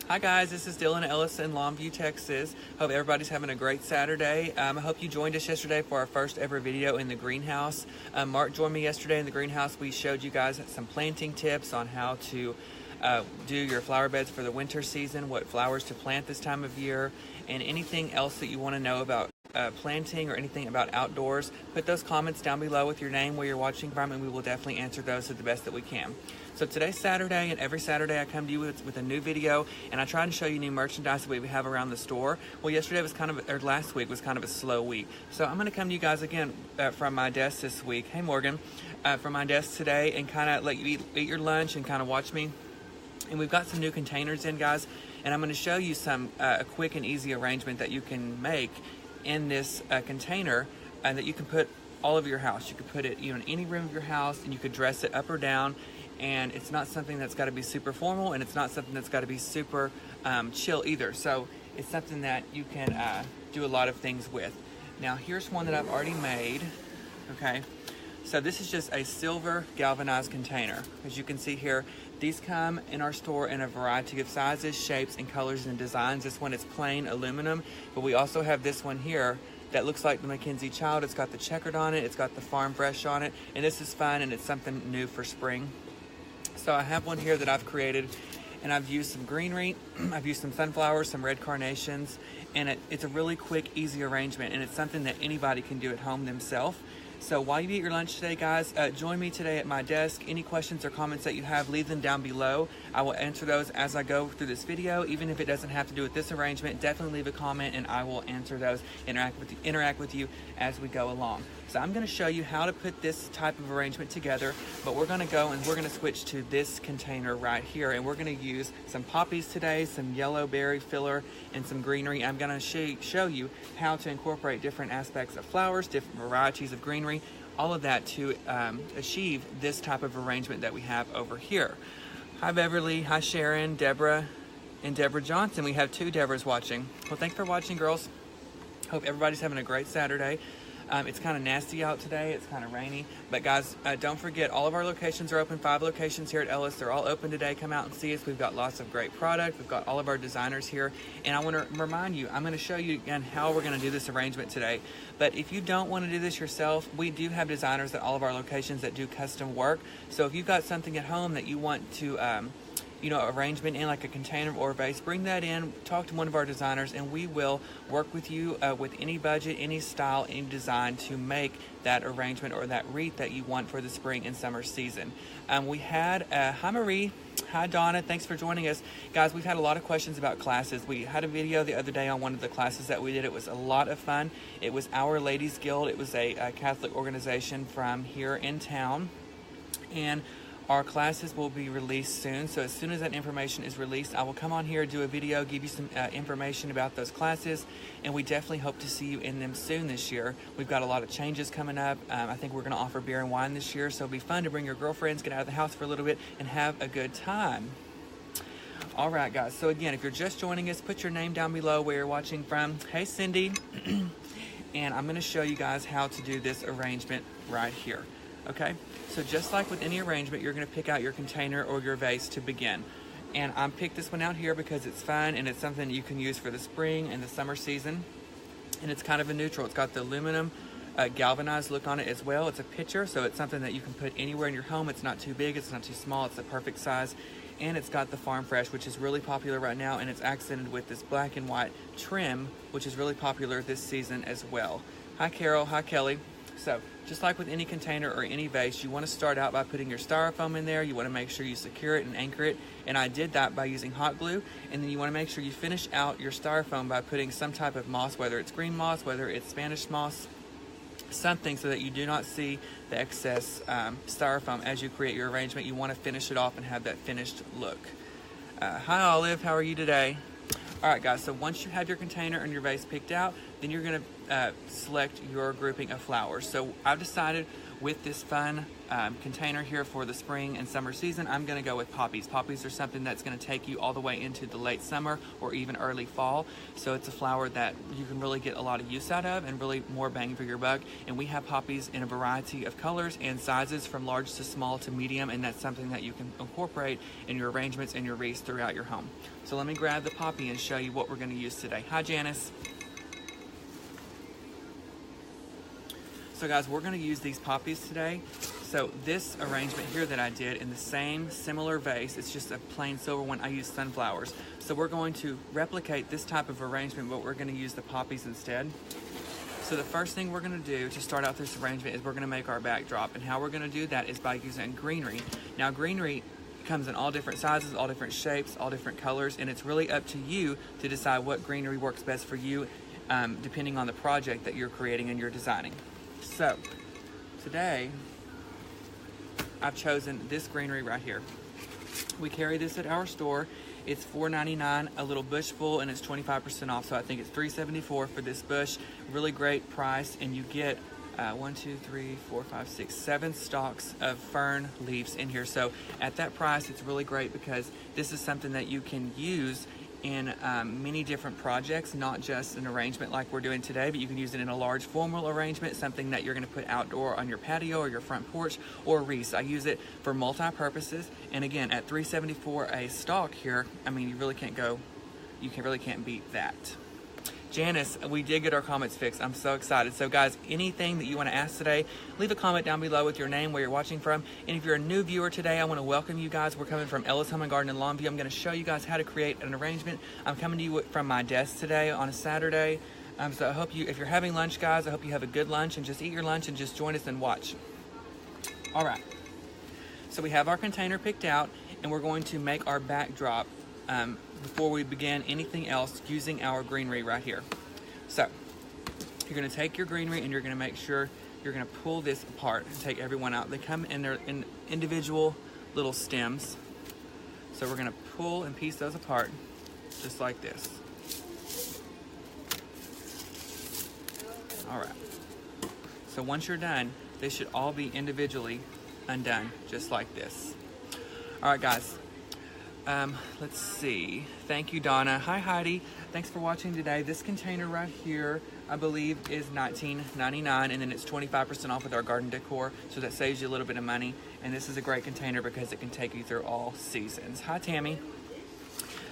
Hi guys, this is Dylan Ellis in Longview, Texas. Hope everybody's having a great Saturday. I hope you joined us yesterday for our first ever video in the greenhouse. Mark joined me yesterday in the greenhouse. We showed you guys some planting tips on how to do your flower beds for the winter season, what flowers to plant this time of year, and anything else that you want to know about planting or anything about outdoors. Put those comments down below with your name, where you're watching from, and we will definitely answer those to the best that we can. So today's Saturday, and every Saturday I come to you with a new video, and I try to show you new merchandise that we have around the store. Well, yesterday was last week was kind of a slow week. So I'm going to come to you guys again from my desk this week. Hey Morgan, from my desk today, and kind of let you eat your lunch and kind of watch me. And we've got some new containers in, guys, and I'm going to show you some a quick and easy arrangement that you can make in this container, and that you can put all over your house. You could put it in any room of your house, and you could dress it up or down. And it's not something that's got to be super formal, and it's not something that's got to be super chill either. So it's something that you can do a lot of things with. Now here's one that I've already made. Okay, so this is just a silver galvanized container. As you can see here, these come in our store in a variety of sizes, shapes, and colors and designs. This one is plain aluminum, but we also have this one here that looks like the Mackenzie Child. It's got the checkered on it, it's got the Farm Fresh on it, and this is fun, and it's something new for spring. So I have one here that I've created, and I've used some greenery, I've used some sunflowers, some red carnations, and it's a really quick, easy arrangement, and it's something that anybody can do at home themselves. So while you eat your lunch today, guys, join me today at my desk. Any questions or comments that you have, leave them down below. I will answer those as I go through this video. Even if it doesn't have to do with this arrangement, definitely leave a comment and I will answer those, interact with you as we go along. So I'm going to show you how to put this type of arrangement together, but we're going to go and we're going to switch to this container right here, and we're going to use some poppies today, some yellow berry filler, and some greenery. I'm going to show you how to incorporate different aspects of flowers, different varieties of greenery, all of that to achieve this type of arrangement that we have over here. Hi Beverly, hi Sharon, Deborah, and Deborah Johnson. We have two Deborahs watching. Well, thanks for watching, girls. Hope everybody's having a great Saturday. It's kind of nasty out today. It's kind of rainy. But guys, don't forget, all of our locations are open. 5 locations here at Ellis. They're all open today. Come out and see us. We've got lots of great product. We've got all of our designers here. And I want to remind you, I'm going to show you again how we're going to do this arrangement today. But if you don't want to do this yourself, we do have designers at all of our locations that do custom work. So if you've got something at home that you want to arrangement in, like a container or a vase, bring that in, talk to one of our designers, and we will work with you with any budget, any style, any design to make that arrangement or that wreath that you want for the spring and summer season. We had, hi Marie, hi Donna, thanks for joining us. Guys, we've had a lot of questions about classes. We had a video the other day on one of the classes that we did. It was a lot of fun. It was Our Ladies Guild. It was a Catholic organization from here in town, and our classes will be released soon. So as soon as that information is released, I will come on here, do a video, give you some information about those classes, and we definitely hope to see you in them soon this year. We've got a lot of changes coming up. I think we're going to offer beer and wine this year, so it'll be fun to bring your girlfriends, get out of the house for a little bit, and have a good time. All right, guys. So again, if you're just joining us, put your name down below where you're watching from. Hey, Cindy. And I'm going to show you guys how to do this arrangement right here. Okay, so just like with any arrangement, you're going to pick out your container or your vase to begin. And I picked this one out here because it's fun and it's something you can use for the spring and the summer season. And it's kind of a neutral. It's got the aluminum galvanized look on it as well. It's a pitcher, so it's something that you can put anywhere in your home. It's not too big, it's not too small, it's the perfect size. And it's got the Farm Fresh, which is really popular right now, and it's accented with this black and white trim, which is really popular this season as well. Hi Carol, hi Kelly. So just like with any container or any vase, you want to start out by putting your styrofoam in there. You want to make sure you secure it and anchor it. And I did that by using hot glue. And then you want to make sure you finish out your styrofoam by putting some type of moss, whether it's green moss, whether it's Spanish moss, something so that you do not see the excess styrofoam as you create your arrangement. You want to finish it off and have that finished look. Hi Olive, how are you today? All right, guys, so once you have your container and your vase picked out, then you're going to select your grouping of flowers. So I've decided with this fun container here for the spring and summer season, I'm gonna go with poppies. Poppies are something that's gonna take you all the way into the late summer or even early fall. So it's a flower that you can really get a lot of use out of and really more bang for your buck. And we have poppies in a variety of colors and sizes from large to small to medium, and that's something that you can incorporate in your arrangements and your wreaths throughout your home. So let me grab the poppy and show you what we're gonna use today. Hi, Janice. So guys, we're gonna use these poppies today. So this arrangement here that I did in the same similar vase, it's just a plain silver one, I used sunflowers. So we're going to replicate this type of arrangement, but we're gonna use the poppies instead. So the first thing we're gonna do to start out this arrangement is we're gonna make our backdrop. And how we're gonna do that is by using greenery. Now greenery comes in all different sizes, all different shapes, all different colors, and it's really up to you to decide what greenery works best for you, depending on the project that you're creating and you're designing. So today I've chosen this greenery right here. We carry this at our store. It's $4.99 a little bush full, and it's 25% off, so I think it's $3.74 for this bush. Really great price, and you get 7 stalks of fern leaves in here. So at that price, it's really great because this is something that you can use in many different projects, not just an arrangement like we're doing today, but you can use it in a large formal arrangement, something that you're going to put outdoor on your patio or your front porch or wreaths. I use it for multi-purposes, and again, at $3.74 a stalk here, I mean, you really can't beat that. Janice, we did get our comments fixed. I'm so excited. So guys, anything that you want to ask today, leave a comment down below with your name, where you're watching from. And if you're a new viewer today, I want to welcome you guys. We're coming from Ellis Home and Garden in Longview. I'm going to show you guys how to create an arrangement. I'm coming to you from my desk today on a Saturday. So I hope you, if you're having lunch, guys, I hope you have a good lunch and just eat your lunch and just join us and watch. All right. So we have our container picked out, and we're going to make our backdrop before we begin anything else using our greenery right here. So you're going to take your greenery and you're going to make sure you're going to pull this apart and take everyone out. They come in their individual little stems. So we're going to pull and piece those apart just like this. All right. So once you're done, they should all be individually undone just like this. All right, guys. Let's see. Thank you, Donna. Hi, Heidi. Thanks for watching today. This container right here, I believe, is $19.99, and then it's 25% off with our garden decor, so that saves you a little bit of money. And this is a great container because it can take you through all seasons. Hi, Tammy.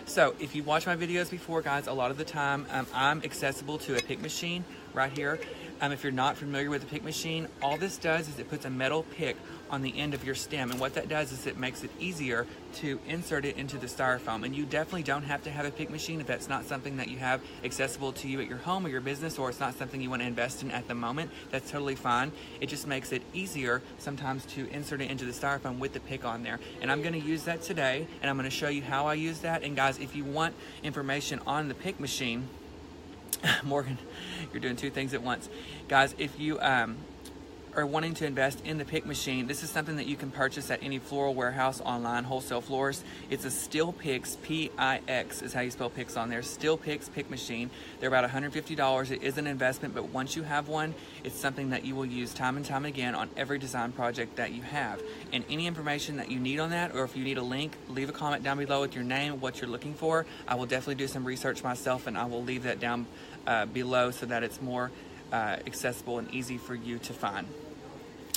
So if you've watched my videos before, guys, a lot of the time I'm accessible to a pick machine right here. If you're not familiar with the pick machine, all this does is it puts a metal pick on the end of your stem, and what that does is it makes it easier to insert it into the styrofoam. And you definitely don't have to have a pick machine if that's not something that you have accessible to you at your home or your business, or it's not something you want to invest in at the moment. That's totally fine. It just makes it easier sometimes to insert it into the styrofoam with the pick on there. And I'm going to use that today, and I'm going to show you how I use that. And guys, if you want information on the pick machine, Morgan, you're doing two things at once. Guys, if you are wanting to invest in the pick machine, this is something that you can purchase at any floral warehouse, online, wholesale florist. It's a Stihl Picks, P-I-X is how you spell picks on there. Stihl Picks pick machine. They're about $150. It is an investment, but once you have one, it's something that you will use time and time again on every design project that you have. And any information that you need on that, or if you need a link, leave a comment down below with your name, what you're looking for. I will definitely do some research myself, and I will leave that down below so that it's more accessible and easy for you to find.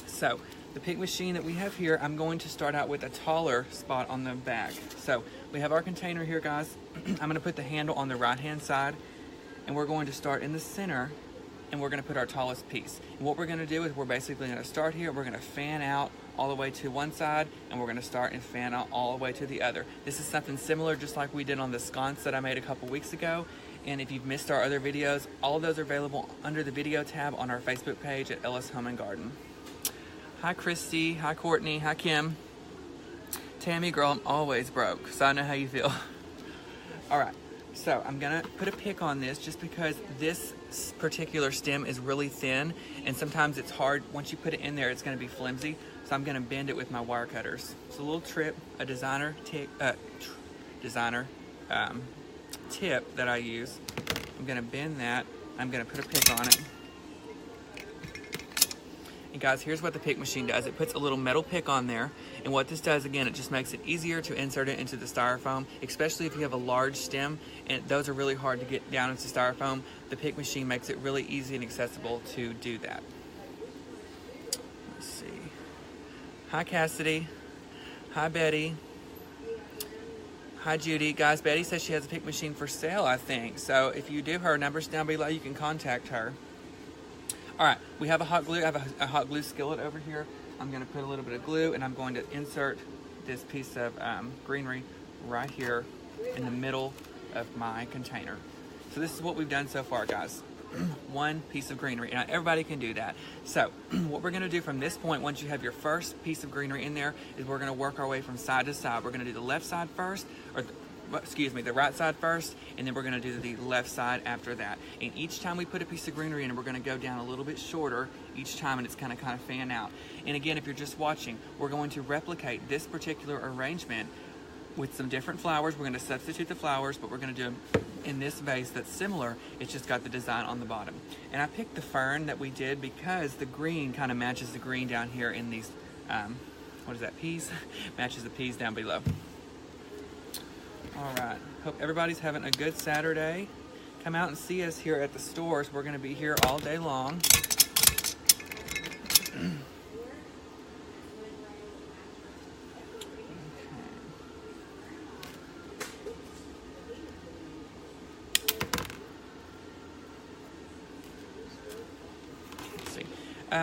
So the pick machine that we have here, I'm going to start out with a taller spot on the back. So we have our container here, guys. I'm going to put the handle on the right hand side, and we're going to start in the center, and we're going to put our tallest piece. And what we're going to do is we're basically going to start here, we're going to fan out all the way to one side, and we're going to start and fan out all the way to the other. This is something similar just like we did on the sconce that I made a couple weeks ago. And if you've missed our other videos, all of those are available under the video tab on our Facebook page at Ellis Home and Garden. Hi, Christy. Hi, Courtney. Hi, Kim. Tammy, girl, I'm always broke, so I know how you feel. All right, so I'm gonna put a pick on this just because this particular stem is really thin, and sometimes it's hard. Once you put it in there, it's gonna be flimsy, so I'm gonna bend it with my wire cutters. It's a little trip, a designer tip that I use. I'm gonna bend that. I'm gonna put a pick on it. And guys, here's what the pick machine does. It puts a little metal pick on there, and what this does, again, it just makes it easier to insert it into the styrofoam, especially if you have a large stem, and those are really hard to get down into styrofoam. The pick machine makes it really easy and accessible to do that. Let's see. Hi, Cassidy. Hi, Betty. Hi, Judy. Guys, Betty says she has a pick machine for sale, I think. So if you do, her number's down below. You can contact her. All right, we have a hot glue. I have a hot glue skillet over here. I'm going to put a little bit of glue, and I'm going to insert this piece of greenery right here in the middle of my container. So this is what we've done so far, guys. One piece of greenery. Now, everybody can do that. So what we're going to do from this point, once you have your first piece of greenery in there, is we're going to work our way from side to side. We're going to do the left side first, or the right side first, and then we're going to do the left side after that. And each time we put a piece of greenery in, we're going to go down a little bit shorter each time, and it's kind of fan out. And again, if you're just watching, we're going to replicate this particular arrangement with some different flowers. We're going to substitute the flowers, but we're going to do them in this vase that's similar. It's just got the design on the bottom. And I picked the fern that we did because the green kind of matches the green down here in these, what is that, peas? Matches the peas down below. All right, hope everybody's having a good Saturday. Come out and see us here at the stores. We're going to be here all day long.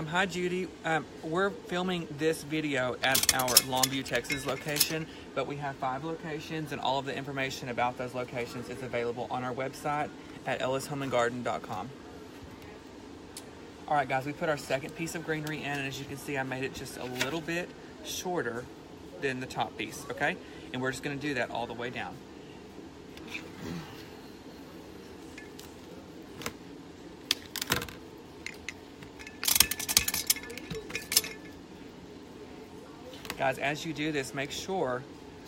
Hi, Judy. We're filming this video at our Longview, Texas location, but we have 5 locations, and all of the information about those locations is available on our website at ellishomeandgarden.com. All right, guys, we put our second piece of greenery in, and as you can see, I made it just a little bit shorter than the top piece, okay? And we're just going to do that all the way down. Guys, as you do this, make sure,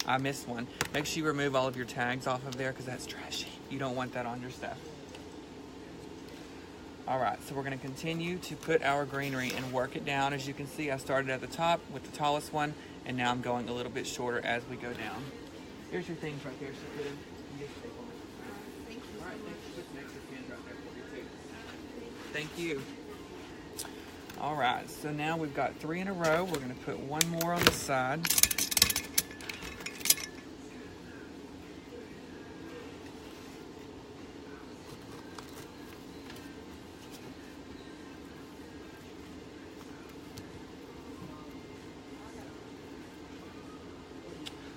I missed one, make sure you remove all of your tags off of there because that's trashy. You don't want that on your stuff. All right, so we're going to continue to put our greenery and work it down. As you can see, I started at the top with the tallest one, and now I'm going a little bit shorter as we go down. Here's your things right there. So put in. Thank you. All right, thanks. Put some extra pins right there for you, too. Thank you. All right, so now we've got 3 in a row. We're going to put one more on the side.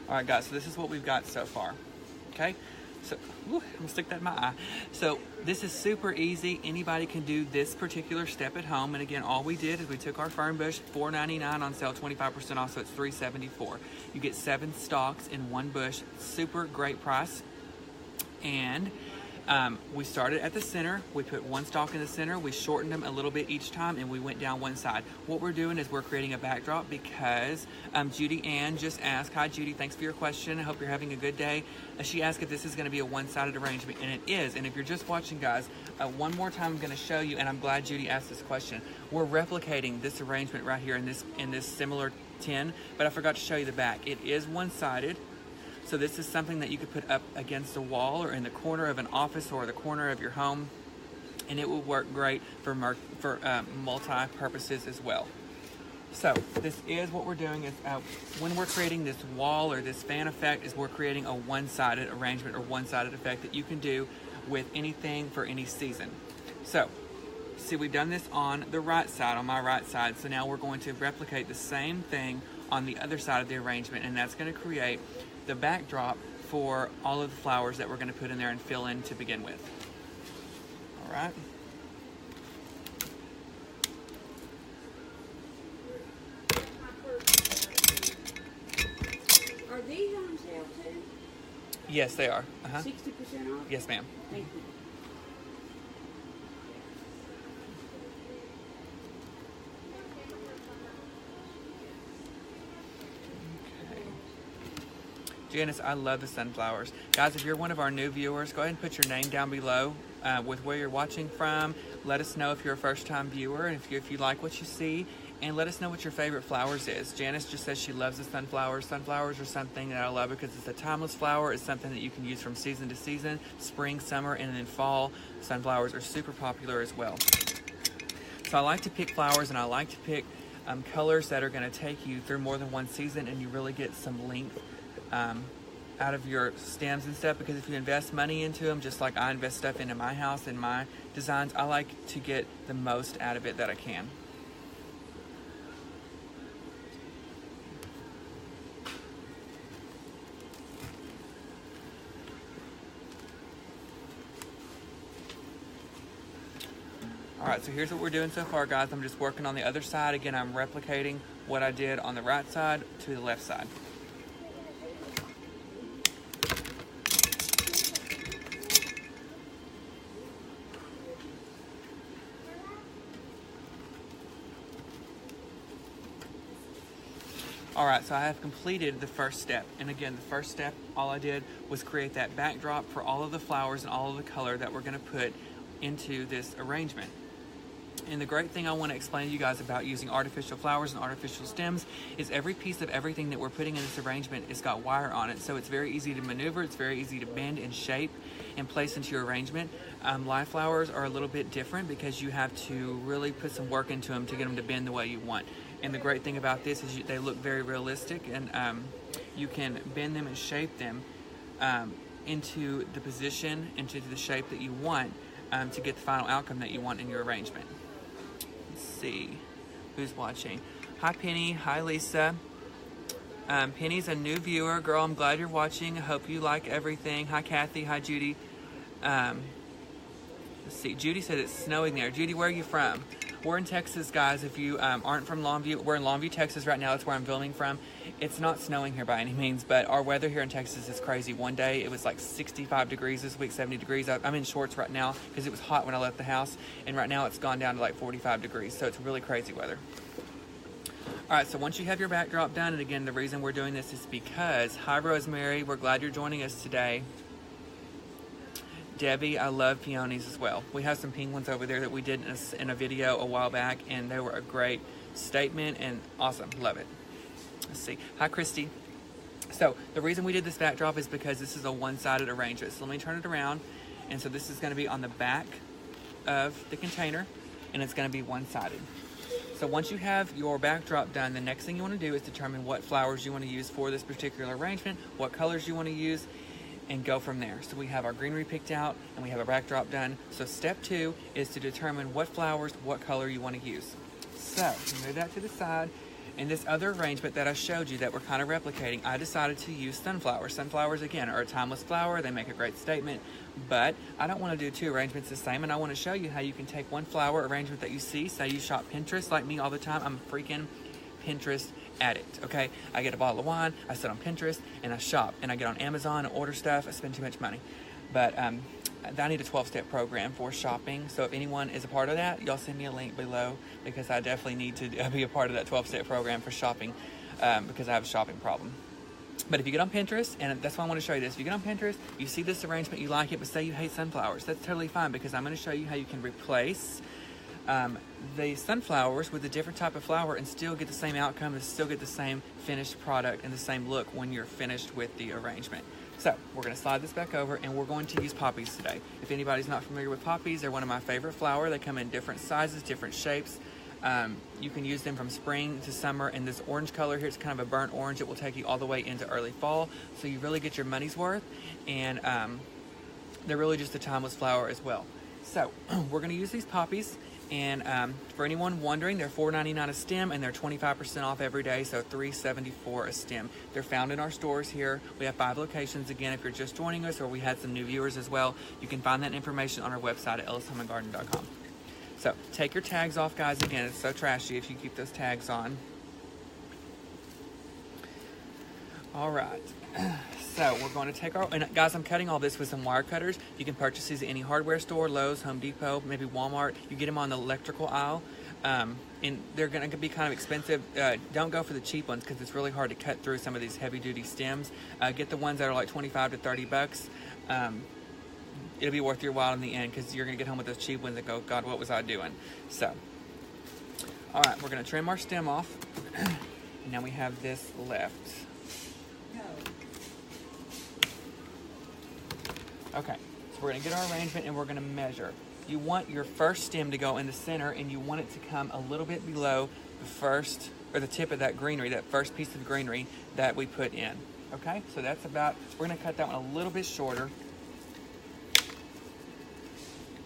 All right, guys, so this is what we've got so far, okay? So, I'm gonna stick that in my eye. So this is super easy. Anybody can do this particular step at home. And again, all we did is we took our fern bush, $4.99 on sale, 25% off, so it's $3.74. You get 7 stalks in one bush. Super great price. And we started at the center. We put 1 stalk in the center. We shortened them a little bit each time, and we went down one side. What we're doing is we're creating a backdrop because Judy Ann just asked. Hi, Judy. Thanks for your question. I hope you're having a good day. She asked if this is going to be a one-sided arrangement, and it is. And if you're just watching, guys, one more time I'm going to show you, and I'm glad Judy asked this question. We're replicating this arrangement right here in this similar tin, but I forgot to show you the back. It is one-sided. So this is something that you could put up against a wall or in the corner of an office or the corner of your home, and it will work great for multi-purposes as well. So this is what we're doing is when we're creating this wall or this fan effect is we're creating a one-sided arrangement or one-sided effect that you can do with anything for any season. So see, we've done this on the right side, on my right side. So now we're going to replicate the same thing on the other side of the arrangement, and that's going to create the backdrop for all of the flowers that we're going to put in there and fill in to begin with. All right. Are these on sale too? Yes, they are. 60% off? Yes, ma'am. Thank you. Janice, I love the sunflowers. Guys, if you're one of our new viewers, go ahead and put your name down below with where you're watching from. Let us know if you're a first-time viewer and if you like what you see. and let us know what your favorite flowers is. Janice just says she loves the sunflowers. Sunflowers are something that I love because it's a timeless flower. It's something that you can use from season to season, spring, summer, and then fall. Sunflowers are super popular as well. So I like to pick flowers, and I like to pick colors that are going to take you through more than one season, and you really get some length out of your stems and stuff, because if you invest money into them, just like I invest stuff into my house and my designs, I like to get the most out of it that I can. Alright, so here's what we're doing so far, guys. I'm just working on the other side. Again, I'm replicating what I did on the right side to the left side. Alright, so I have completed the first step. And again, the first step, all I did was create that backdrop for all of the flowers and all of the color that we're going to put into this arrangement. And the great thing I want to explain to you guys about using artificial flowers and artificial stems is every piece of everything that we're putting in this arrangement has got wire on it. So it's very easy to maneuver, it's very easy to bend and shape and place into your arrangement. Live flowers are a little bit different because you have to really put some work into them to get them to bend the way you want. And the great thing about this is they look very realistic, and you can bend them and shape them into the position, into the shape that you want to get the final outcome that you want in your arrangement. Let's see who's watching. Hi Penny, hi Lisa. Penny's a new viewer. Girl, I'm glad you're watching. I hope you like everything. Hi Kathy, hi Judy. Let's see, Judy said it's snowing there. Judy, where are you from? We're in Texas, guys. If you aren't from Longview, we're in Longview, Texas right now. That's where I'm filming from. It's not snowing here by any means, but our weather here in Texas is crazy. One day it was like 65 degrees this week, 70 degrees. I'm in shorts right now because it was hot when I left the house, and right now it's gone down to like 45 degrees, so it's really crazy weather. All right, so once you have your backdrop done, and again, the reason we're doing this is because, hi Rosemary, we're glad you're joining us today. Debbie, I love peonies as well. We have some pink ones over there that we did in a video a while back, and they were a great statement and awesome. Love it. Let's see. Hi, Christy. So the reason we did this backdrop is because this is a one-sided arrangement. So let me turn it around. And so this is going to be on the back of the container, and it's going to be one-sided. So once you have your backdrop done, the next thing you want to do is determine what flowers you want to use for this particular arrangement, what colors you want to use, and go from there. So we have our greenery picked out and we have a backdrop done. So step 2 is to determine what flowers, what color you want to use. So move that to the side. In this other arrangement that I showed you that we're kind of replicating, I decided to use sunflowers. Sunflowers, again, are a timeless flower. They make a great statement, but I don't want to do 2 arrangements the same, and I want to show you how you can take one flower arrangement that you see. Say you shop Pinterest like me all the time. I'm a freaking Pinterest addict, okay? I get a bottle of wine, I sit on Pinterest, and I shop, and I get on Amazon and order stuff. I spend too much money. But I need a 12-step program for shopping, so if anyone is a part of that, y'all send me a link below, because I definitely need to be a part of that 12-step program for shopping, because I have a shopping problem. But if you get on Pinterest, and that's why I want to show you this, if you get on Pinterest, you see this arrangement, you like it, but say you hate sunflowers, that's totally fine, because I'm going to show you how you can replace the sunflowers with a different type of flower and still get the same outcome and still get the same finished product and the same look when you're finished with the arrangement. So we're going to slide this back over, and we're going to use poppies today. If anybody's not familiar with poppies, they're one of my favorite flowers. They come in different sizes, different shapes. You can use them from spring to summer, and this orange color here is kind of a burnt orange. It will take you all the way into early fall, so you really get your money's worth, and they're really just a timeless flower as well. So we're going to use these poppies. And for anyone wondering, they're $4.99 a stem, and they're 25% off every day, so $3.74 a stem. They're found in our stores here. We have 5 locations. Again, if you're just joining us, or we had some new viewers as well, you can find that information on our website at ellishomeandgarden.com. So take your tags off, guys. Again, it's so trashy if you keep those tags on. All right. So we're going to take our, and guys, I'm cutting all this with some wire cutters. You can purchase these at any hardware store, Lowe's, Home Depot, maybe Walmart. You get them on the electrical aisle, and they're going to be kind of expensive. Don't go for the cheap ones because it's really hard to cut through some of these heavy-duty stems. Get the ones that are like 25 to 30 bucks. It'll be worth your while in the end, because you're going to get home with those cheap ones and go, God, what was I doing? So, All right, we're gonna trim our stem off. Now we have this left. Okay, so we're gonna get our arrangement and we're gonna measure. You want your first stem to go in the center, and you want it to come a little bit below the first, or the tip of that greenery, that first piece of greenery that we put in. Okay, so that's about, we're gonna cut that one a little bit shorter.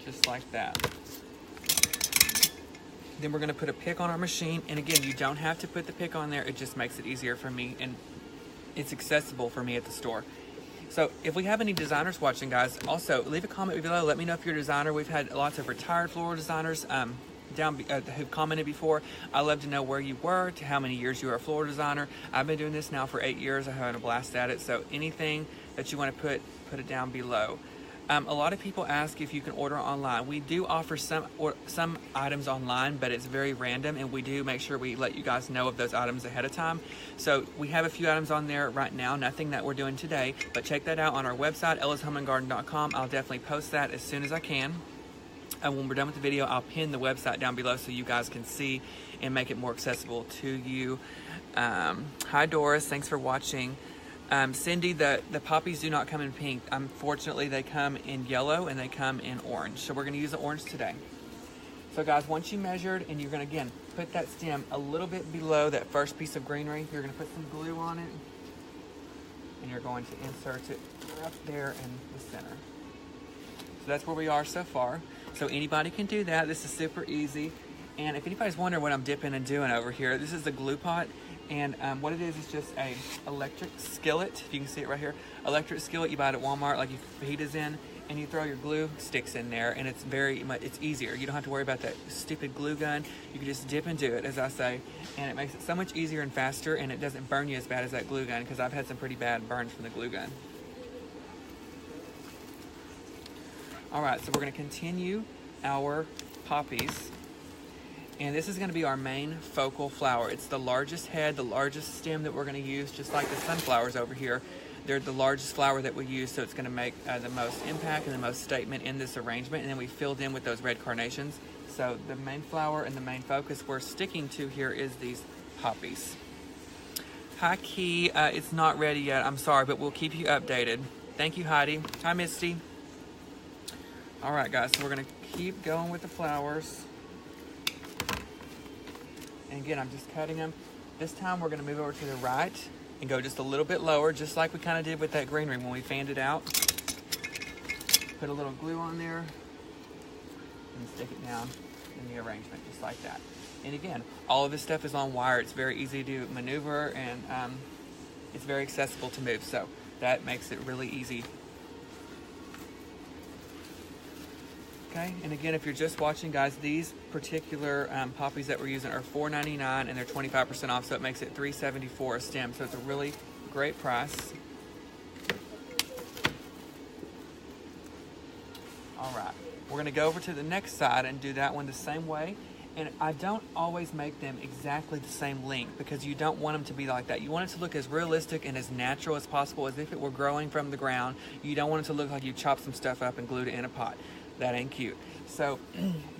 Just like that. Then we're gonna put a pick on our machine, and again, you don't have to put the pick on there, it just makes it easier for me, and it's accessible for me at the store. So if we have any designers watching, guys, also leave a comment below. Let me know if you're a designer. We've had lots of retired floral designers who've commented before. I love to know where you were, to how many years you were a floral designer. I've been doing this now for 8 years. I'm having a blast at it. So anything that you want to put it down below. A lot of people ask if you can order online. We do offer some items online, but it's very random, and we do make sure we let you guys know of those items ahead of time. So we have a few items on there right now, nothing that we're doing today, but check that out on our website, ellishomeandgarden.com. I'll definitely post that as soon as I can. And when we're done with the video, I'll pin the website down below so you guys can see and make it more accessible to you. Hi Doris, thanks for watching. Cindy, the poppies do not come in pink. Unfortunately, they come in yellow and they come in orange. So we're going to use the orange today. So guys, once you measured, and you're going to, again, put that stem a little bit below that first piece of greenery. You're going to put some glue on it. And you're going to insert it up there in the center. So that's where we are so far. So anybody can do that. This is super easy. And if anybody's wondering what I'm dipping and doing over here, this is the glue pot. And what it is just a electric skillet. If you can see it right here, electric skillet. You buy it at Walmart, like you fajitas in, and you throw your glue sticks in there, and it's easier. You don't have to worry about that stupid glue gun. You can just dip and do it, as I say, and it makes it so much easier and faster, and it doesn't burn you as bad as that glue gun, because I've had some pretty bad burns from the glue gun. All right, so we're going to continue our poppies. And this is going to be our main focal flower. It's the largest head, the largest stem that we're going to use, just like the sunflowers over here. They're the largest flower that we use, so it's going to make the most impact and the most statement in this arrangement. And then we filled in with those red carnations. So the main flower and the main focus we're sticking to here is these poppies. Hi, Key. It's not ready yet. I'm sorry, but we'll keep you updated. Thank you, Heidi. Hi, Misty. All right, guys, so we're going to keep going with the flowers. And again, I'm just cutting them. This time we're going to move over to the right and go just a little bit lower, just like we kind of did with that greenery when we fanned it out. Put a little glue on there and stick it down in the arrangement, just like that. And again, all of this stuff is on wire. It's very easy to maneuver, and it's very accessible to move. So that makes it really easy. Okay, and again, if you're just watching, guys, these particular poppies that we're using are $4.99, and they're 25% off, so it makes it $3.74 a stem. So it's a really great price. All right, we're gonna go over to the next side and do that one the same way. And I don't always make them exactly the same length, because you don't want them to be like that. You want it to look as realistic and as natural as possible, as if it were growing from the ground. You don't want it to look like you chopped some stuff up and glued it in a pot. That ain't cute. So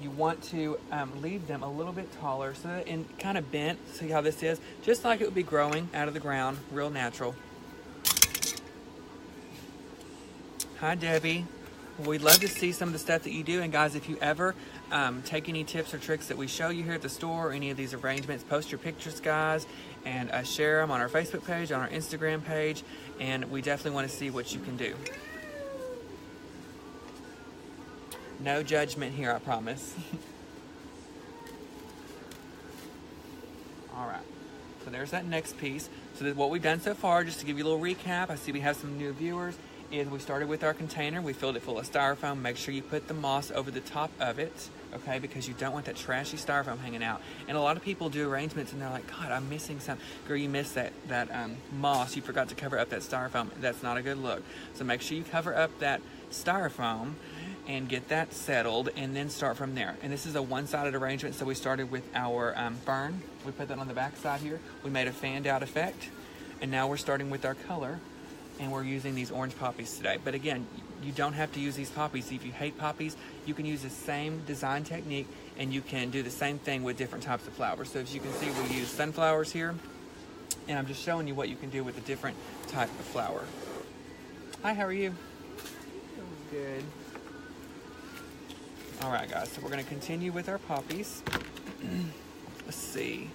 you want to leave them a little bit taller, so that and kind of bent. See how this is? Just like it would be growing out of the ground, real natural. Hi, Debbie. We'd love to see some of the stuff that you do. And guys, if you ever take any tips or tricks that we show you here at the store, or any of these arrangements, post your pictures, guys, and share them on our Facebook page, on our Instagram page, and we definitely want to see what you can do. No judgment here, I promise. All right, so there's that next piece. So what we've done so far, just to give you a little recap, I see we have some new viewers, is we started with our container. We filled it full of styrofoam. Make sure you put the moss over the top of it, okay, because you don't want that trashy styrofoam hanging out. And a lot of people do arrangements and they're like, God, I'm missing some. Girl, you missed that moss. You forgot to cover up that styrofoam. That's not a good look. So make sure you cover up that styrofoam and get that settled, and then start from there. And this is a one-sided arrangement, so we started with our fern. We put that on the back side here. We made a fanned out effect, and now we're starting with our color, and we're using these orange poppies today. But again, you don't have to use these poppies. If you hate poppies, you can use the same design technique and you can do the same thing with different types of flowers. So as you can see, we use sunflowers here, and I'm just showing you what you can do with a different type of flower. Hi, how are you? Good. All right, guys, so we're going to continue with our poppies. Let's see.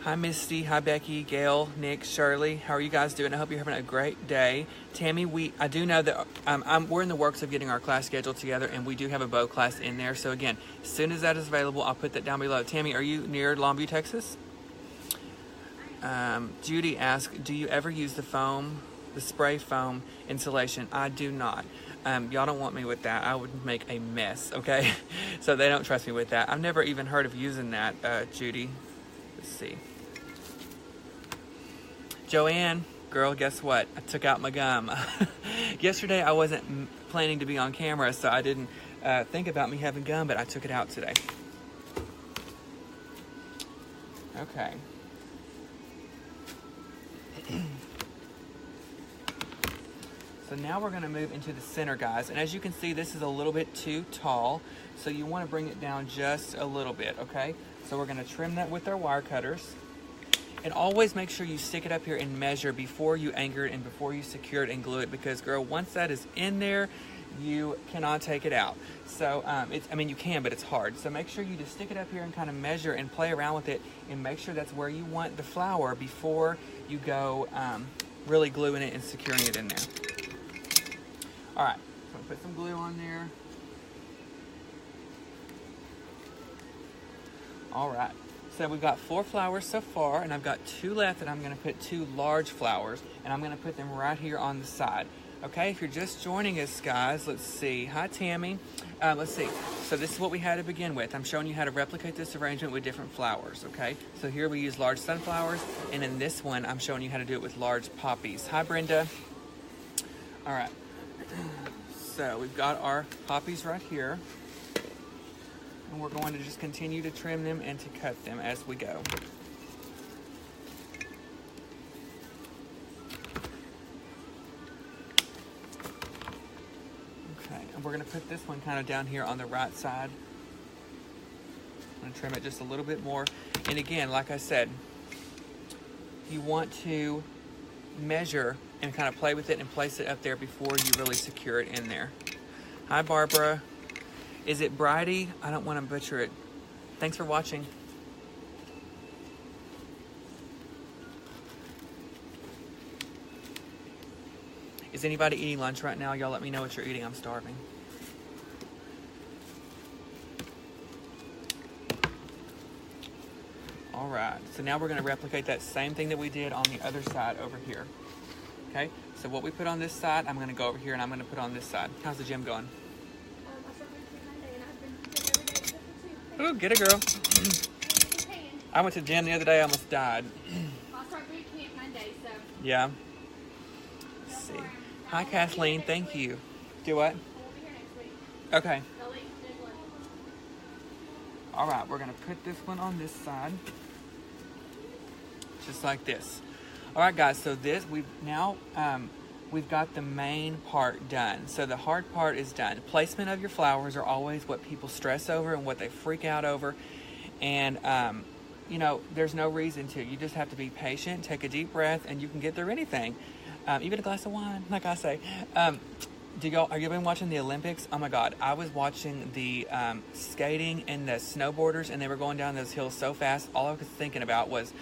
Hi, Misty. Hi, Becky, Gail, Nick, Shirley. How are you guys doing? I hope you're having a great day. Tammy, I do know that we're in the works of getting our class scheduled together, and we do have a bow class in there. So again, as soon as that is available, I'll put that down below. Tammy, are you near Longview, Texas? Judy asked, do you ever use the foam, the spray foam insulation? I do not. Y'all don't want me with that. I would make a mess, okay? So they don't trust me with that. I've never even heard of using that, Judy. Let's see. Joanne, girl, guess what? I took out my gum. Yesterday I wasn't planning to be on camera, so I didn't think about me having gum, but I took it out today. Okay. So now we're going to move into the center, guys. And as you can see, this is a little bit too tall, so you want to bring it down just a little bit, okay? So we're going to trim that with our wire cutters. And always make sure you stick it up here and measure before you anchor it and before you secure it and glue it, because, girl, once that is in there, you cannot take it out. So, I mean, you can, but it's hard. So make sure you just stick it up here and kind of measure and play around with it and make sure that's where you want the flower before you go really gluing it and securing it in there. All right, so I'm gonna put some glue on there. All right, so we've got 4 flowers so far, and I've got 2 left, and I'm gonna put 2 large flowers, and I'm gonna put them right here on the side. Okay, if you're just joining us, guys, let's see. Hi, Tammy. Let's see. So this is what we had to begin with. I'm showing you how to replicate this arrangement with different flowers, okay? So here we use large sunflowers, and in this one, I'm showing you how to do it with large poppies. Hi, Brenda. All right. So we've got our poppies right here, and we're going to just continue to trim them and to cut them as we go. Okay, and we're going to put this one kind of down here on the right side. I'm going to trim it just a little bit more. And again, like I said, you want to measure and kind of play with it and place it up there before you really secure it in there. Hi, Barbara. Is it Bridie? I don't want to butcher it. Thanks for watching. Is anybody eating lunch right now? Y'all let me know what you're eating. I'm starving. All right, so now we're going to replicate that same thing that we did on the other side over here. Okay, so what we put on this side, I'm going to go over here and I'm going to put on this side. How's the gym going? Oh, get it, girl. I went to the gym the other day, I almost died. I'll start boot camp Monday, so. Yeah. Let's see. Hi, Kathleen. Thank you. Do what? We'll be here next week. Okay. They'll let you do one. All right, we're going to put this one on this side. Just like this. All right, guys, so this, we've got the main part done. So the hard part is done. Placement of your flowers are always what people stress over and what they freak out over. And, you know, there's no reason to. You just have to be patient, take a deep breath, and you can get through anything. Even a glass of wine, like I say. Are you been watching the Olympics? Oh my God, I was watching the skating and the snowboarders, and they were going down those hills so fast. All I was thinking about was,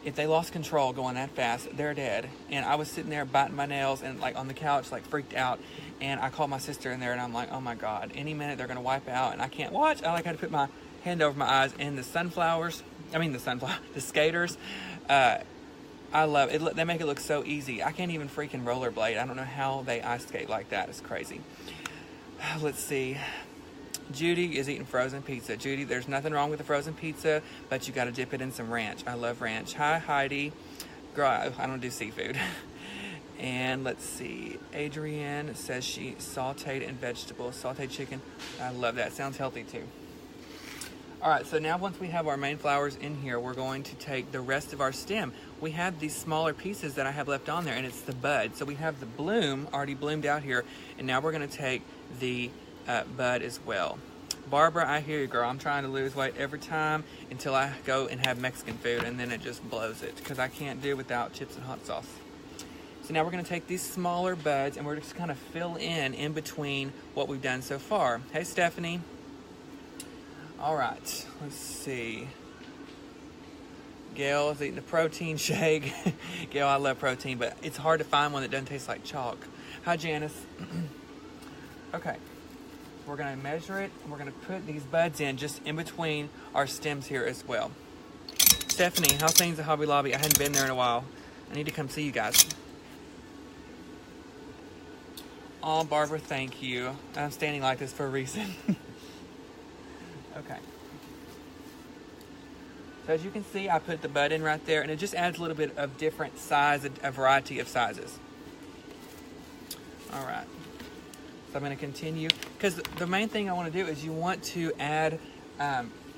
if they lost control going that fast, they're dead. And I was sitting there biting my nails and like on the couch, like freaked out. And I called my sister in there and I'm like, oh my God, any minute they're gonna wipe out and I can't watch. I had to put my hand over my eyes. And the skaters, I love it. They make it look so easy. I can't even freaking rollerblade. I don't know how they ice skate like that. It's crazy. Let's see. Judy is eating frozen pizza. Judy, there's nothing wrong with the frozen pizza, but you got to dip it in some ranch. I love ranch. Hi, Heidi. Girl, I don't do seafood. And let's see. Adrienne says she sauteed in vegetables, sauteed chicken. I love that. Sounds healthy too. All right, so now once we have our main flowers in here, we're going to take the rest of our stem. We have these smaller pieces that I have left on there, and it's the bud. So we have the bloom already bloomed out here, and now we're gonna take the bud as well. Barbara, I hear you, girl. I'm trying to lose weight every time until I go and have Mexican food, and then it just blows it because I can't do without chips and hot sauce. So now we're gonna take these smaller buds, and we're just kind of fill in between what we've done so far. Hey, Stephanie. All right, let's see. Gail is eating a protein shake. Gail, I love protein, but it's hard to find one that doesn't taste like chalk. Hi, Janice. Okay, we're gonna measure it, and we're gonna put these buds in just in between our stems here as well. Stephanie, how's things at Hobby Lobby? I hadn't been there in a while. I need to come see you guys. Oh, Barbara, thank you. I'm standing like this for a reason. Okay. So as you can see, I put the bud in right there, and it just adds a little bit of different size, a variety of sizes. All right. So I'm going to continue, because the main thing I want to do is you want to add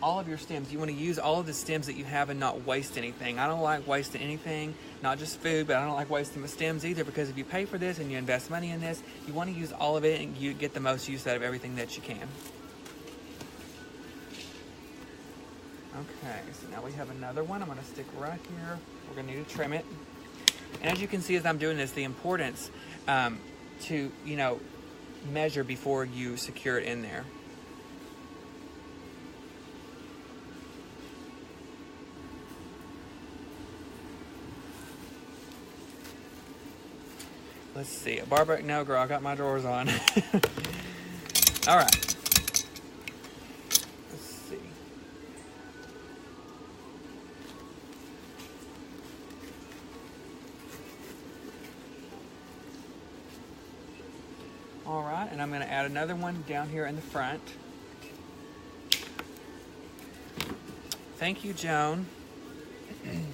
all of your stems. You want to use all of the stems that you have and not waste anything. I don't like wasting anything, not just food, but I don't like wasting the stems either, because if you pay for this and you invest money in this, you want to use all of it and you get the most use out of everything that you can. Okay, so now we have another one. I'm going to stick right here. We're going to need to trim it. And as you can see as I'm doing this, the importance to, measure before you secure it in there. Let's see. Barbara, no, girl, I got my drawers on. All right. All right, and I'm going to add another one down here in the front. Thank you, Joan. And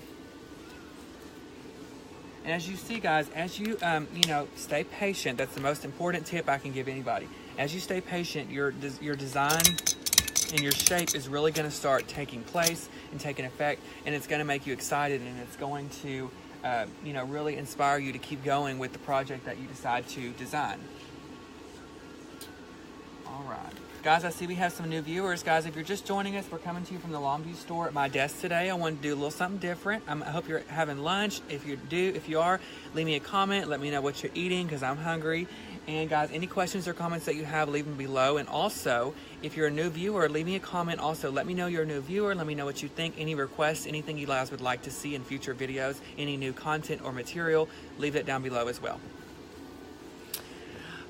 as you see, guys, as you, stay patient. That's the most important tip I can give anybody. As you stay patient, your design and your shape is really going to start taking place and taking effect, and it's going to make you excited, and it's going to, really inspire you to keep going with the project that you decide to design. All right. Guys, I see we have some new viewers. Guys, if you're just joining us, we're coming to you from the Longview store at my desk today. I wanted to do a little something different. I hope you're having lunch. If you are, leave me a comment. Let me know what you're eating, because I'm hungry. And guys, any questions or comments that you have, leave them below. And also, if you're a new viewer, leave me a comment also. Let me know you're a new viewer. Let me know what you think. Any requests, anything you guys would like to see in future videos, any new content or material, leave it down below as well.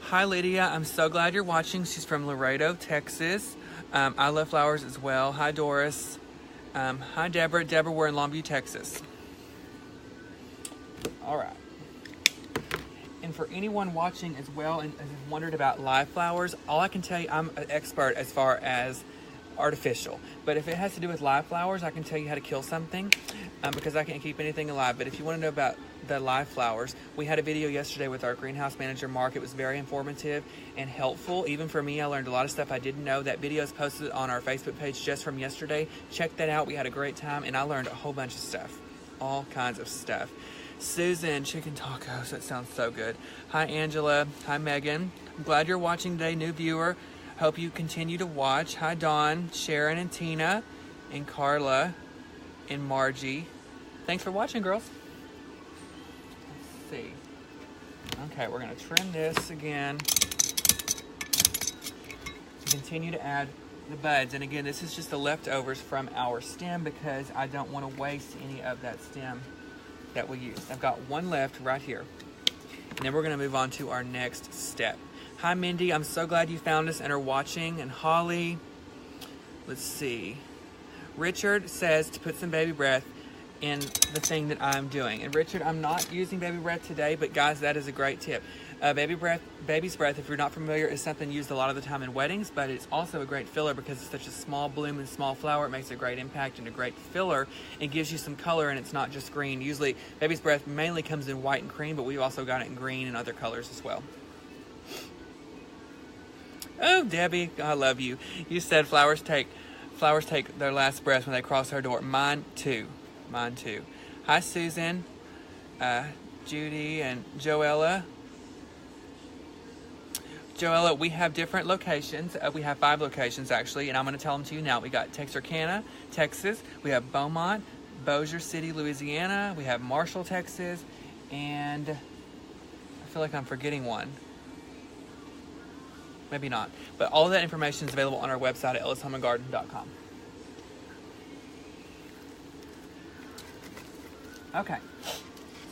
Hi, Lydia. I'm so glad you're watching. She's from Laredo, Texas. I love flowers as well. Hi, Doris. Hi, Deborah. Deborah, we're in Longview, Texas. All right. And for anyone watching as well and has wondered about live flowers, all I can tell you, I'm an expert as far as artificial. But if it has to do with live flowers, I can tell you how to kill something because I can't keep anything alive. But if you want to know about the live flowers, we had a video yesterday with our greenhouse manager, Mark. It was very informative and helpful. Even for me, I learned a lot of stuff I didn't know. That video is posted on our Facebook page just from yesterday. Check that out. We had a great time, and I learned a whole bunch of stuff. All kinds of stuff. Susan, chicken tacos. That sounds so good. Hi, Angela. Hi, Megan. I'm glad you're watching today, new viewer. Hope you continue to watch. Hi, Dawn, Sharon, and Tina, and Carla, and Margie. Thanks for watching, girls. Let's see. Okay, we're going to trim this again. Continue to add the buds. And again, this is just the leftovers from our stem because I don't want to waste any of that stem that we used. I've got one left right here. And then we're going to move on to our next step. Hi, Mindy. I'm so glad you found us and are watching. And Holly, let's see. Richard says to put some baby breath in the thing that I'm doing. And Richard, I'm not using baby breath today, but guys, that is a great tip. Baby's breath, if you're not familiar, is something used a lot of the time in weddings, but it's also a great filler because it's such a small bloom and small flower. It makes a great impact and a great filler. It gives you some color, and it's not just green. Usually, baby's breath mainly comes in white and cream, but we've also got it in green and other colors as well. Oh, Debbie, I love you. You said flowers take Flowers take their last breath when they cross our door. Mine too. Mine too. Hi, Susan, Judy, and Joella. Joella, we have different locations. We have 5 locations, actually, and I'm going to tell them to you now. We got Texarkana, Texas. We have Beaumont, Bossier City, Louisiana. We have Marshall, Texas. And I feel like I'm forgetting one. Maybe not. But all of that information is available on our website at ellishomeandgarden.com. Okay.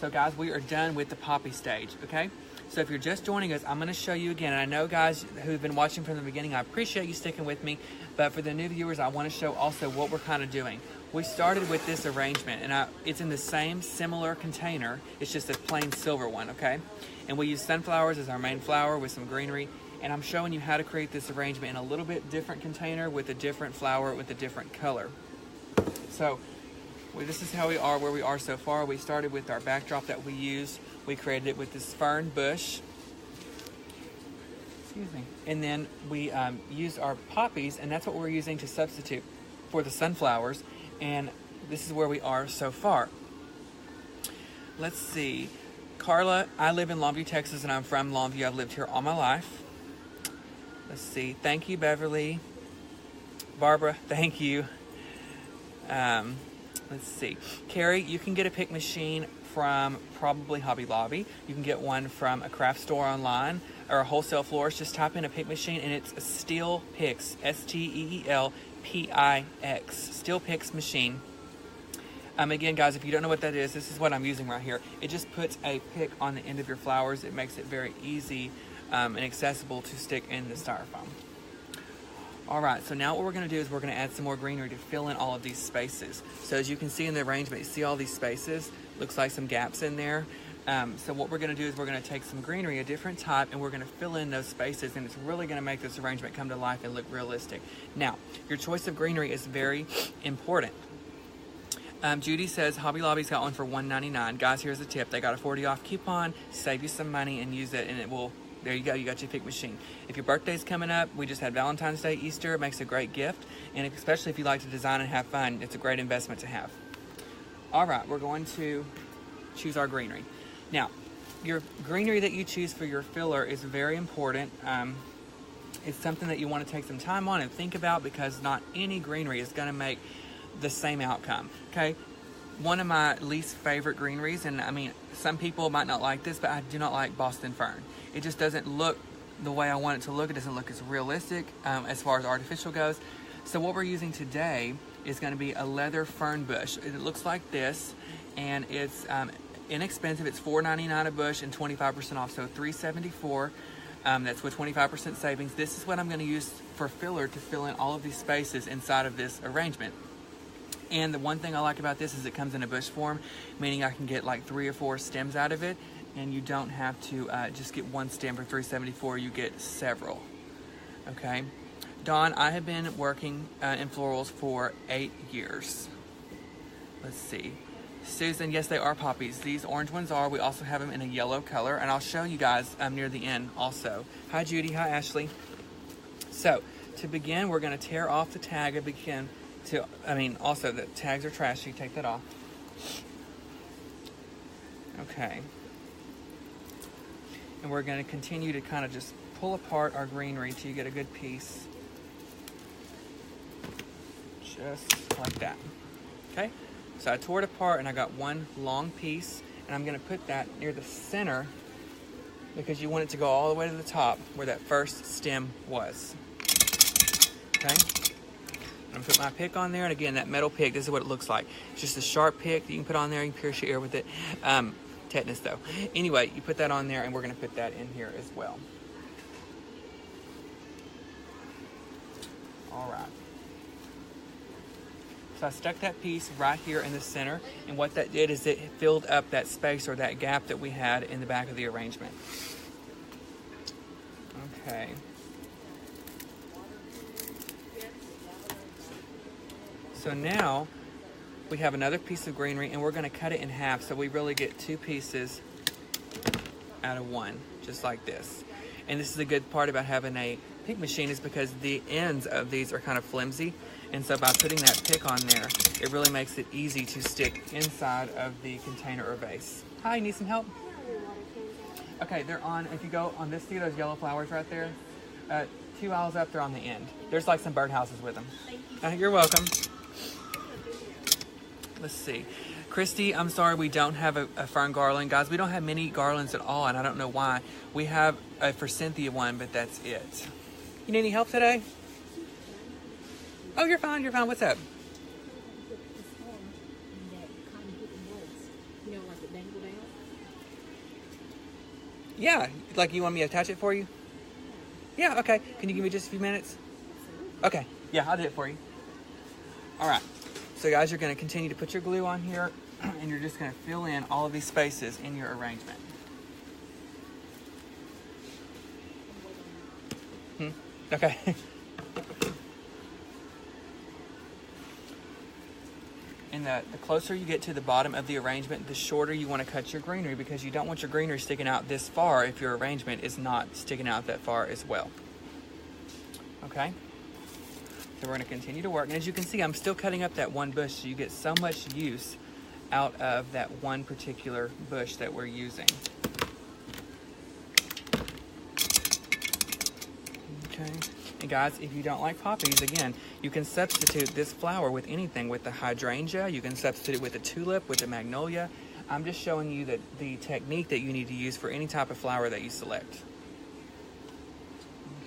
So, guys, we are done with the poppy stage, okay? So if you're just joining us, I'm going to show you again. And I know, guys, who've been watching from the beginning, I appreciate you sticking with me. But for the new viewers, I want to show also what we're kind of doing. We started with this arrangement, and it's in the same similar container. It's just a plain silver one, okay? And we use sunflowers as our main flower with some greenery. And I'm showing you how to create this arrangement in a little bit different container with a different flower with a different color. So this is how we are, where we are so far. We started with our backdrop that we use. We created it with this fern bush. Excuse me. And then we used our poppies, and that's what we're using to substitute for the sunflowers. And this is where we are so far. Let's see. Carla, I live in Longview, Texas, and I'm from Longview. I've lived here all my life. Let's see. Thank you, Beverly. Barbara, thank you. Let's see. Carrie, you can get a pick machine from probably Hobby Lobby. You can get one from a craft store online or a wholesale florist. Just type in a pick machine, and it's a Steel Pix, SteelPix, Steel Pix machine. Again, guys, if you don't know what that is, this is what I'm using right here. It just puts a pick on the end of your flowers. It makes it very easy and accessible to stick in the styrofoam. All right, so now what we're going to do is we're going to add some more greenery to fill in all of these spaces. So as you can see in the arrangement, you see all these spaces? Looks like some gaps in there. So what we're going to do is we're going to take some greenery, a different type, and we're going to fill in those spaces, and it's really going to make this arrangement come to life and look realistic. Now, your choice of greenery is very important. Judy says Hobby Lobby's got one for $1.99. Guys, here's a tip. They got a 40 off coupon. Save you some money and use it, and it will... There you go, you got your pick machine. If your birthday's coming up, we just had Valentine's Day, Easter, it makes a great gift. And especially if you like to design and have fun, it's a great investment to have. All right, we're going to choose our greenery. Now, your greenery that you choose for your filler is very important. It's something that you want to take some time on and think about, because not any greenery is going to make the same outcome, okay? One of my least favorite greeneries, and I mean, some people might not like this, but I do not like Boston fern. It just doesn't look the way I want it to look. It doesn't look as realistic as far as artificial goes. So what we're using today is going to be a leather fern bush. It looks like this, and it's inexpensive. It's $4.99 a bush and 25% off, so $3.74. That's with 25% savings. This is what I'm going to use for filler to fill in all of these spaces inside of this arrangement. And the one thing I like about this is it comes in a bush form, meaning I can get like 3 or 4 stems out of it, and you don't have to just get one stem for $3.74. You get several. Okay. Dawn, I have been working in florals for 8 years. Let's see. Susan, yes, they are poppies. These orange ones are. We also have them in a yellow color, and I'll show you guys near the end also. Hi, Judy. Hi, Ashley. So, to begin, we're going to tear off the tag and begin to, also the tags are trash, so you take that off. Okay. And we're going to continue to kind of just pull apart our greenery till you get a good piece. Just like that. Okay? So I tore it apart and I got one long piece, and I'm going to put that near the center because you want it to go all the way to the top where that first stem was. Okay? I'm going to put my pick on there, and again, that metal pick, this is what it looks like. It's just a sharp pick that you can put on there. You can pierce your ear with it. Tetanus, though. Anyway, you put that on there, and we're going to put that in here as well. All right. So I stuck that piece right here in the center, and what that did is it filled up that space or that gap that we had in the back of the arrangement. Okay. So now we have another piece of greenery, and we're going to cut it in half so we really get 2 pieces out of one, just like this. And this is a good part about having a pick machine, is because the ends of these are kind of flimsy, And so by putting that pick on there, it really makes it easy to stick inside of the container or vase. Hi, you need some help? Okay, they're on, if you go on this, see those yellow flowers right there? 2 aisles up, they're on the end. There's like some birdhouses with them. You're welcome. Let's see. Christy, I'm sorry we don't have a fern garland. Guys, we don't have many garlands at all, and I don't know why. We have a for Cynthia one, but that's it. You need any help today? Oh, you're fine, you're fine. What's up? Yeah, like you want me to attach it for you? Yeah, okay. Can you give me just a few minutes? Okay, yeah, I'll do it for you. All right, so guys, you're gonna continue to put your glue on here and you're just gonna fill in all of these spaces in your arrangement. Okay. And the closer you get to the bottom of the arrangement, the shorter you want to cut your greenery, because you don't want your greenery sticking out this far if your arrangement is not sticking out that far as well. Okay? So we're going to continue to work. And as you can see, I'm still cutting up that one bush, so you get so much use out of that one particular bush that we're using. Okay. And guys, if you don't like poppies, again, you can substitute this flower with anything, with the hydrangea, you can substitute it with the tulip, with the magnolia. I'm just showing you the technique that you need to use for any type of flower that you select.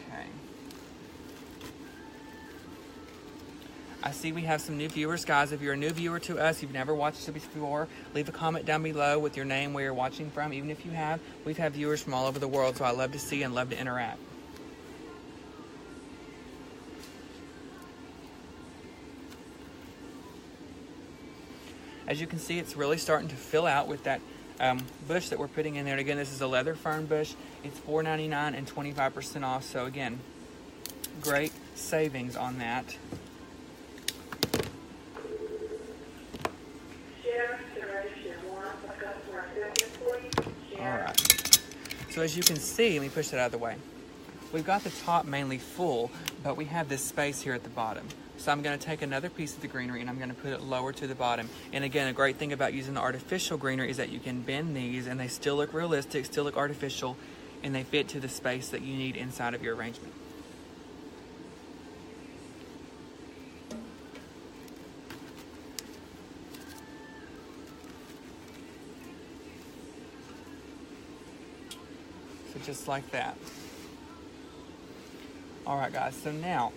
Okay. I see we have some new viewers. Guys, if you're a new viewer to us, you've never watched us before, leave a comment down below with your name, where you're watching from. Even if you have, we've had viewers from all over the world, so I love to see and love to interact. As you can see, it's really starting to fill out with that bush that we're putting in there. And again, this is a leather fern bush. It's $4.99 and 25% off. So again, great savings on that. All right. So as you can see, let me push that out of the way. We've got the top mainly full, but we have this space here at the bottom. So I'm going to take another piece of the greenery and I'm going to put it lower to the bottom. And again, a great thing about using the artificial greenery is that you can bend these and they still look realistic, still look artificial, and they fit to the space that you need inside of your arrangement. So just like that. All right, guys, so now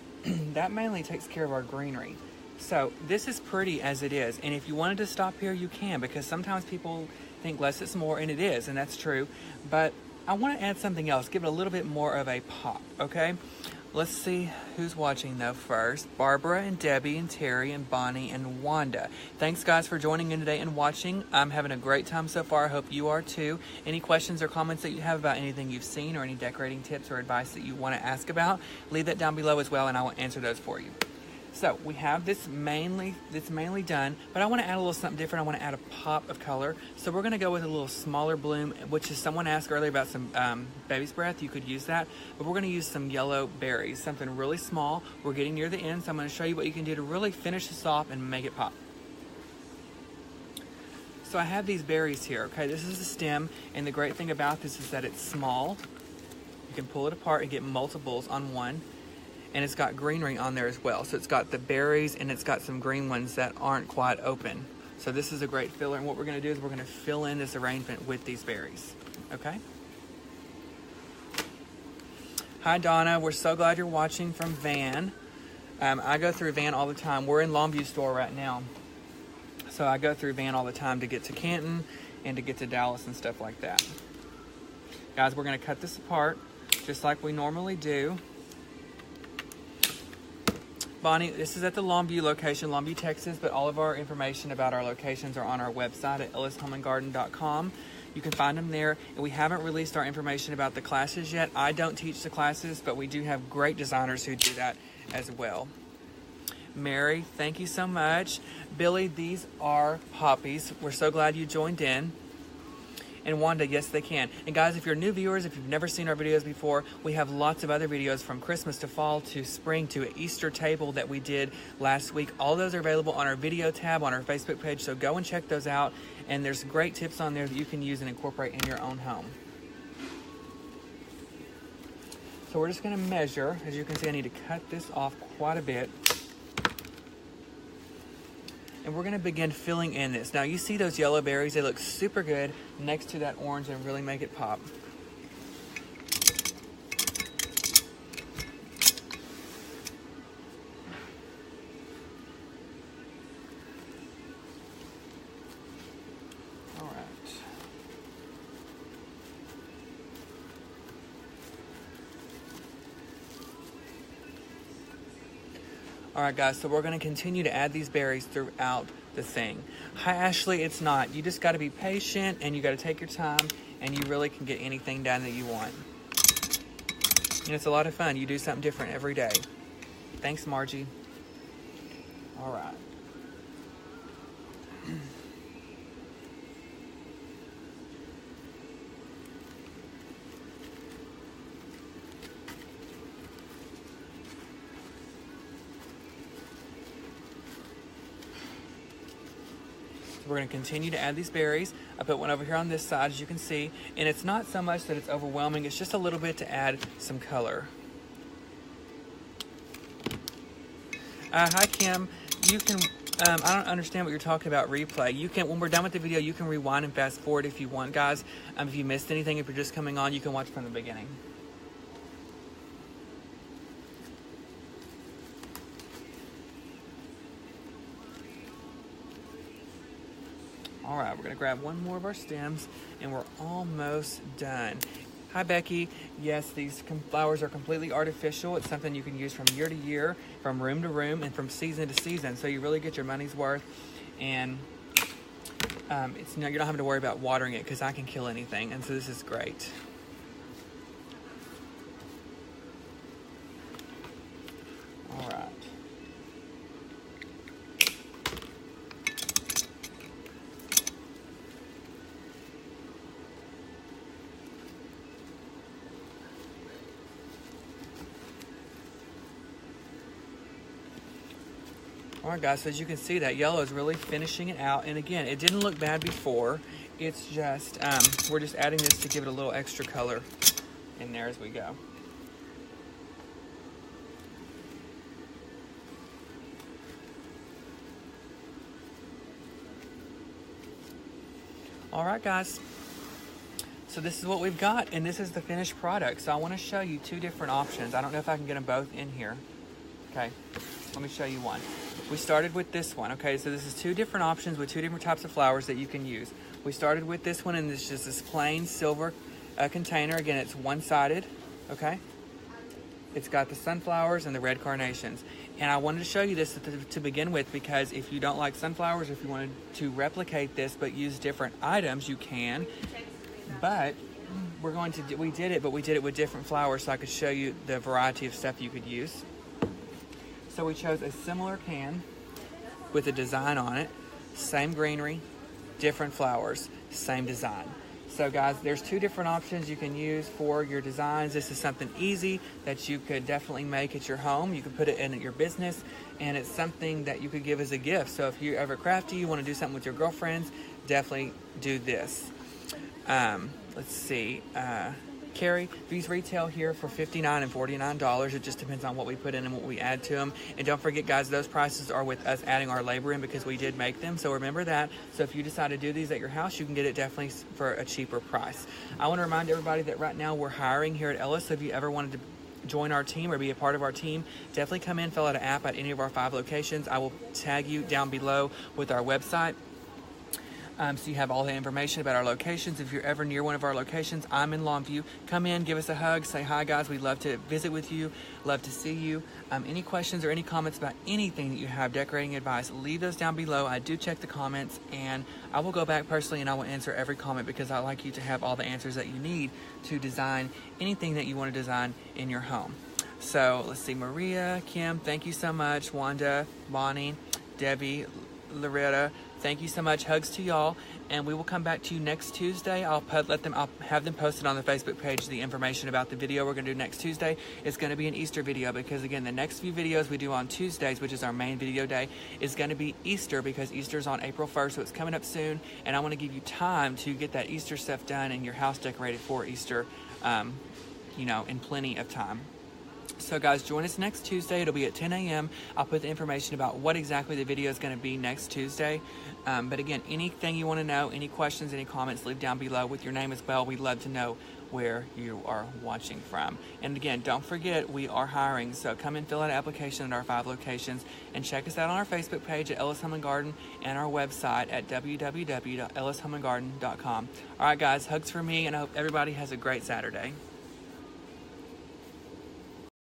that mainly takes care of our greenery. So this is pretty as it is, and if you wanted to stop here, you can, because sometimes people think less is more, and it is, and that's true. But I want to add something else, give it a little bit more of a pop, okay? Let's see who's watching though first. Barbara and Debbie and Terry and Bonnie and Wanda. Thanks guys for joining in today and watching. I'm having a great time so far. I hope you are too. Any questions or comments that you have about anything you've seen or any decorating tips or advice that you want to ask about, leave that down below as well and I will answer those for you. So we have this mainly done, but I want to add a little something different. I want to add a pop of color. So we're going to go with a little smaller bloom, which is someone asked earlier about some baby's breath. You could use that, but we're going to use some yellow berries, something really small. We're getting near the end, so I'm going to show you what you can do to really finish this off and make it pop. So I have these berries here, okay? This is the stem, and the great thing about this is that it's small. You can pull it apart and get multiples on one. And it's got greenery on there as well. So it's got the berries and it's got some green ones that aren't quite open. So this is a great filler. And what we're gonna do is we're gonna fill in this arrangement with these berries, okay? Hi Donna, we're so glad you're watching from Van. I go through Van all the time. We're in Longview store right now. So I go through Van all the time to get to Canton and to get to Dallas and stuff like that. Guys, we're gonna cut this apart just like we normally do. Bonnie, this is at the Longview location, Longview, Texas, but all of our information about our locations are on our website at ellishomeandgarden.com. You can find them there, and we haven't released our information about the classes yet. I don't teach the classes, but we do have great designers who do that as well. Mary, thank you so much. Billy, these are poppies. We're so glad you joined in. And Wanda, yes, they can. And guys, if you're new viewers, if you've never seen our videos before, we have lots of other videos from Christmas to fall to spring to an Easter table that we did last week. All those are available on our video tab on our Facebook page, so go and check those out. And there's great tips on there that you can use and incorporate in your own home. So we're just going to measure. As you can see, I need to cut this off quite a bit. And we're going to begin filling in this. Now, you see those yellow berries? They look super good next to that orange and really make it pop. All right. All right, guys, so we're going to continue to add these berries throughout the thing. Hi, Ashley, it's not. You just got to be patient, and you got to take your time, and you really can get anything done that you want. And it's a lot of fun. You do something different every day. Thanks, Margie. All right. We're going to continue to add these berries. I put one over here on this side, as you can see, and it's not so much that it's overwhelming, it's just a little bit to add some color. Hi, Kim. You can, I don't understand what you're talking about, replay. You can, when we're done with the video, you can rewind and fast forward if you want, guys. If you missed anything, if you're just coming on, you can watch from the beginning. All right, we're gonna grab one more of our stems and we're almost done. Hi, Becky. Yes, these flowers are completely artificial. It's something you can use from year to year, from room to room, and from season to season. So you really get your money's worth. And it's, you know, you're not having to worry about watering it because I can kill anything. And so this is great. All right. All right, guys, so as you can see, that yellow is really finishing it out. And again, it didn't look bad before. It's just, we're just adding this to give it a little extra color in there as we go. All right, guys. So this is what we've got, and this is the finished product. So I want to show you two different options. I don't know if I can get them both in here. Okay, let me show you one. We started with this one, okay? So this is two different options with two different types of flowers that you can use. We started with this one, and it's just this plain silver container. Again, it's one-sided, okay? It's got the sunflowers and the red carnations. And I wanted to show you this to begin with because if you don't like sunflowers, if you wanted to replicate this but use different items, you can. But we're going to, we did it with different flowers so I could show you the variety of stuff you could use. So we chose a similar can with a design on it, same greenery, different flowers, same design. So guys, there's two different options you can use for your designs. This is something easy that you could definitely make at your home. You could put it in at your business, and it's something that you could give as a gift. So if you're ever crafty, you want to do something with your girlfriends, definitely do this. Let's see. Carrie, these retail here for $59 and $49. It just depends on what we put in and what we add to them. And don't forget, guys, those prices are with us adding our labor in because we did make them. So remember that. So if you decide to do these at your house, you can get it definitely for a cheaper price. I want to remind everybody that right now we're hiring here at Ellis. So if you ever wanted to join our team or be a part of our team, definitely come in, fill out an app at any of our 5 locations. I will tag you down below with our website. So you have all the information about our locations. If you're ever near one of our locations, I'm in Longview. Come in, give us a hug, say hi, guys. We'd love to visit with you, love to see you. Any questions or any comments about anything that you have, decorating advice, leave those down below. I do check the comments, and I will go back personally and I will answer every comment because I like you to have all the answers that you need to design anything that you want to design in your home. So let's see, Maria, Kim, thank you so much. Wanda, Bonnie, Debbie, Loretta, Thank you so much. Hugs to y'all, and we will come back to you next Tuesday. I'll have them posted on the Facebook page the information about the video we're going to do next Tuesday. It's going to be an Easter video because, again, the next few videos we do on Tuesdays, which is our main video day, is going to be Easter because Easter's on April 1st, so it's coming up soon, and I want to give you time to get that Easter stuff done and your house decorated for Easter, in plenty of time. So guys, join us next Tuesday. It'll be at 10 a.m. I'll put the information about what exactly the video is going to be next Tuesday. But again, anything you want to know, any questions, any comments, leave down below with your name as well. We'd love to know where you are watching from. And again, don't forget, we are hiring. So come and fill out an application at our 5 locations and check us out on our Facebook page at Ellis Home & Garden and our website at www.ellishomeandgarden.com. All right, guys, hugs for me, and I hope everybody has a great Saturday.